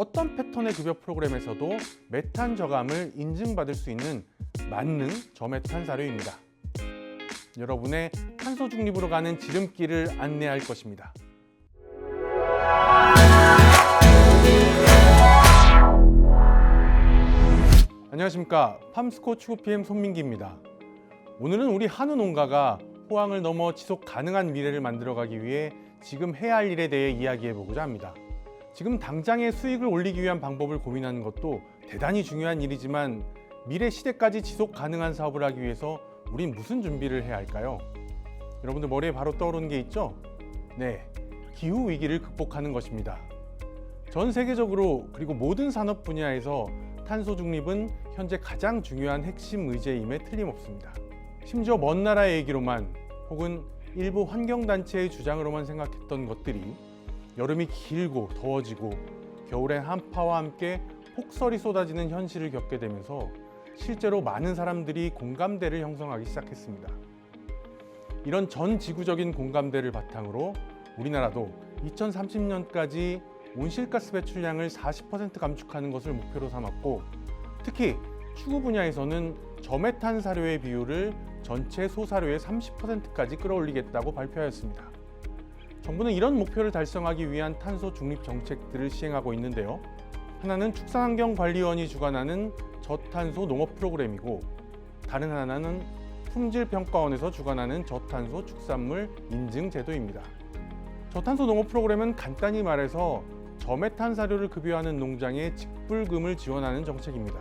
어떤 패턴의 급여 프로그램에서도 메탄 저감을 인증받을 수 있는 만능 저메탄 사료입니다. 여러분의 탄소 중립으로 가는 지름길을 안내할 것입니다. 안녕하십니까. 팜스코 추구 PM 손민기입니다. 오늘은 우리 한우 농가가 호황을 넘어 지속 가능한 미래를 만들어가기 위해 지금 해야 할 일에 대해 이야기해보고자 합니다. 지금 당장의 수익을 올리기 위한 방법을 고민하는 것도 대단히 중요한 일이지만 미래 시대까지 지속 가능한 사업을 하기 위해서 우린 무슨 준비를 해야 할까요? 여러분들 머리에 바로 떠오르는 게 있죠? 네, 기후 위기를 극복하는 것입니다. 전 세계적으로 그리고 모든 산업 분야에서 탄소 중립은 현재 가장 중요한 핵심 의제임에 틀림없습니다. 심지어 먼 나라의 얘기로만 혹은 일부 환경단체의 주장으로만 생각했던 것들이 여름이 길고 더워지고 겨울엔 한파와 함께 폭설이 쏟아지는 현실을 겪게 되면서 실제로 많은 사람들이 공감대를 형성하기 시작했습니다. 이런 전 지구적인 공감대를 바탕으로 우리나라도 2030년까지 온실가스 배출량을 40% 감축하는 것을 목표로 삼았고, 특히 추구 분야에서는 저메탄 사료의 비율을 전체 소사료의 30%까지 끌어올리겠다고 발표하였습니다. 정부는 이런 목표를 달성하기 위한 탄소 중립 정책들을 시행하고 있는데요. 하나는 축산환경관리원이 주관하는 저탄소 농업 프로그램이고, 다른 하나는 품질평가원에서 주관하는 저탄소 축산물 인증 제도입니다. 저탄소 농업 프로그램은 간단히 말해서 저메탄 사료를 급여하는 농장에 직불금을 지원하는 정책입니다.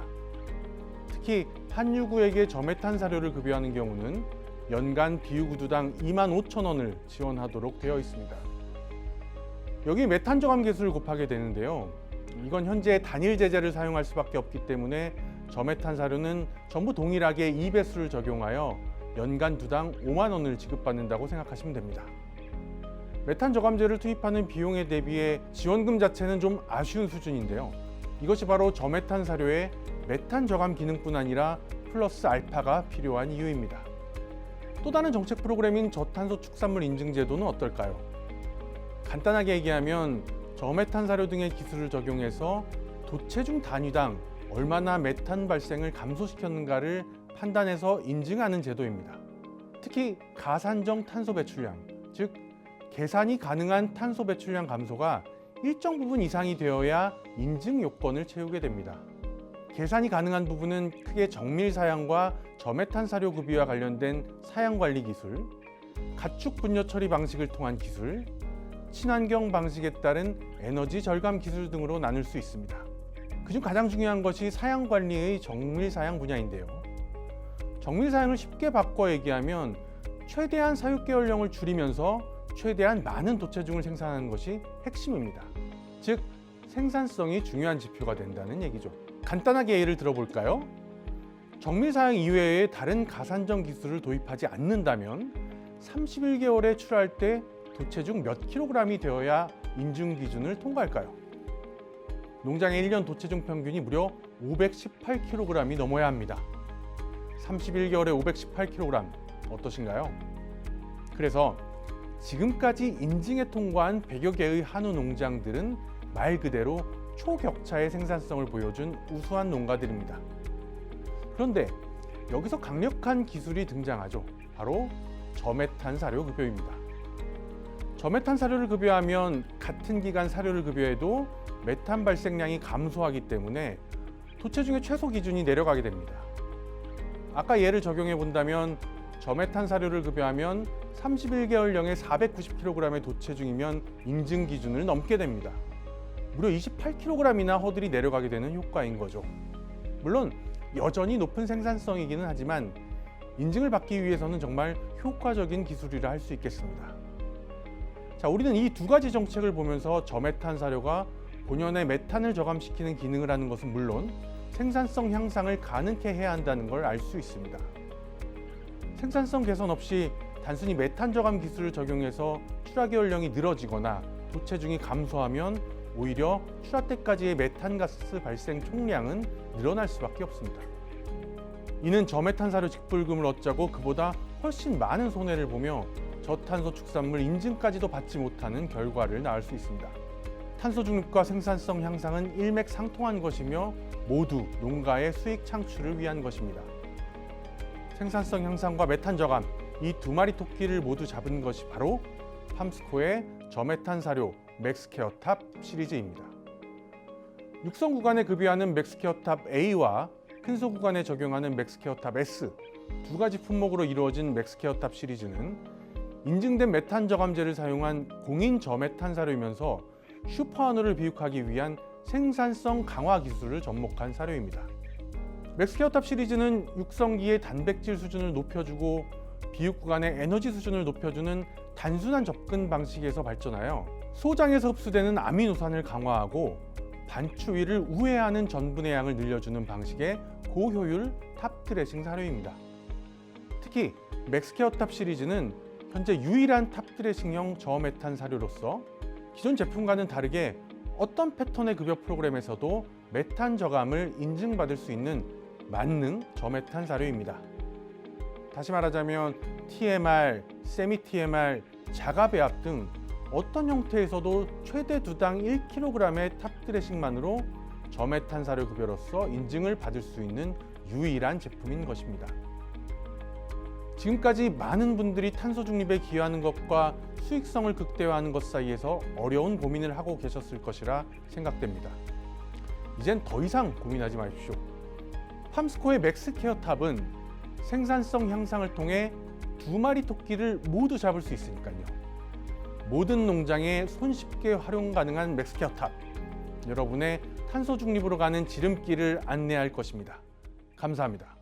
특히 한유구에게 저메탄 사료를 급여하는 경우는 연간 비유구두당 25,000원을 지원하도록 되어 있습니다. 여기 메탄 저감 계수를 곱하게 되는데요. 이건 현재 단일 제재를 사용할 수밖에 없기 때문에 저메탄 사료는 전부 동일하게 2배수를 적용하여 연간 두당 5만 원을 지급받는다고 생각하시면 됩니다. 메탄 저감제를 투입하는 비용에 대비해 지원금 자체는 좀 아쉬운 수준인데요. 이것이 바로 저메탄 사료의 메탄 저감 기능뿐 아니라 플러스 알파가 필요한 이유입니다. 또 다른 정책 프로그램인 저탄소 축산물 인증 제도는 어떨까요? 간단하게 얘기하면 저메탄 사료 등의 기술을 적용해서 도체중 단위당 얼마나 메탄 발생을 감소시켰는가를 판단해서 인증하는 제도입니다. 특히 가산정 탄소 배출량, 즉 계산이 가능한 탄소 배출량 감소가 일정 부분 이상이 되어야 인증 요건을 채우게 됩니다. 계산이 가능한 부분은 크게 정밀 사양과 저메탄 사료 급여와 관련된 사양 관리 기술, 가축 분뇨 처리 방식을 통한 기술, 친환경 방식에 따른 에너지 절감 기술 등으로 나눌 수 있습니다. 그중 가장 중요한 것이 사양 관리의 정밀 사양 분야인데요. 정밀 사양을 쉽게 바꿔 얘기하면 최대한 사육계열령을 줄이면서 최대한 많은 도체중을 생산하는 것이 핵심입니다. 즉, 생산성이 중요한 지표가 된다는 얘기죠. 간단하게 예를 들어볼까요? 정밀 사양 이외에 다른 가산정 기술을 도입하지 않는다면 31개월에 출하할 때 도체중 몇 킬로그램이 되어야 인증 기준을 통과할까요? 농장의 1년 도체중 평균이 무려 518kg이 넘어야 합니다. 31개월에 518kg 어떠신가요? 그래서 지금까지 인증에 통과한 100여 개의 한우 농장들은 말 그대로 초격차의 생산성을 보여준 우수한 농가들입니다. 그런데 여기서 강력한 기술이 등장하죠. 바로 저메탄 사료 급여입니다. 저메탄 사료를 급여하면 같은 기간 사료를 급여해도 메탄 발생량이 감소하기 때문에 도체중의 최소 기준이 내려가게 됩니다. 아까 예를 적용해 본다면 저메탄 사료를 급여하면 31개월령에 490kg의 도체중이면 인증 기준을 넘게 됩니다. 무려 28kg이나 허들이 내려가게 되는 효과인 거죠. 물론 여전히 높은 생산성이기는 하지만 인증을 받기 위해서는 정말 효과적인 기술이라 할 수 있겠습니다. 자, 우리는 이 두 가지 정책을 보면서 저메탄 사료가 본연의 메탄을 저감시키는 기능을 하는 것은 물론 생산성 향상을 가능케 해야 한다는 걸 알 수 있습니다. 생산성 개선 없이 단순히 메탄 저감 기술을 적용해서 출하계열령이 늘어지거나 도체중이 감소하면 오히려 출하 때까지의 메탄가스 발생 총량은 늘어날 수밖에 없습니다. 이는 저메탄 사료 직불금을 얻자고 그보다 훨씬 많은 손해를 보며 저탄소 축산물 인증까지도 받지 못하는 결과를 낳을 수 있습니다. 탄소 중립과 생산성 향상은 일맥상통한 것이며 모두 농가의 수익 창출을 위한 것입니다. 생산성 향상과 메탄 저감, 이 두 마리 토끼를 모두 잡은 것이 바로 팜스코의 저메탄 사료 맥스케어탑 시리즈입니다. 육성 구간에 급여하는 맥스케어탑 A와 큰소 구간에 적용하는 맥스케어탑 S 두 가지 품목으로 이루어진 맥스케어탑 시리즈는 인증된 메탄 저감제를 사용한 공인 저메탄 사료이면서 슈퍼한우를 비육하기 위한 생산성 강화 기술을 접목한 사료입니다. 맥스케어탑 시리즈는 육성기의 단백질 수준을 높여주고 비육 구간의 에너지 수준을 높여주는 단순한 접근 방식에서 발전하여 소장에서 흡수되는 아미노산을 강화하고 반추위를 우회하는 전분의 양을 늘려주는 방식의 고효율 탑 드레싱 사료입니다. 특히 맥스케어탑 시리즈는 현재 유일한 탑 드레싱형 저메탄 사료로서 기존 제품과는 다르게 어떤 패턴의 급여 프로그램에서도 메탄 저감을 인증받을 수 있는 만능 저메탄 사료입니다. 다시 말하자면 TMR, 세미 TMR, 자가 배합 등 어떤 형태에서도 최대 두당 1kg의 탑 드레싱만으로 저메탄 사료 급여로서 인증을 받을 수 있는 유일한 제품인 것입니다. 지금까지 많은 분들이 탄소 중립에 기여하는 것과 수익성을 극대화하는 것 사이에서 어려운 고민을 하고 계셨을 것이라 생각됩니다. 이젠 더 이상 고민하지 마십시오. 팜스코의 맥스케어탑은 생산성 향상을 통해 두 마리 토끼를 모두 잡을 수 있으니까요. 모든 농장에 손쉽게 활용 가능한 맥스케어탑, 여러분의 탄소 중립으로 가는 지름길을 안내할 것입니다. 감사합니다.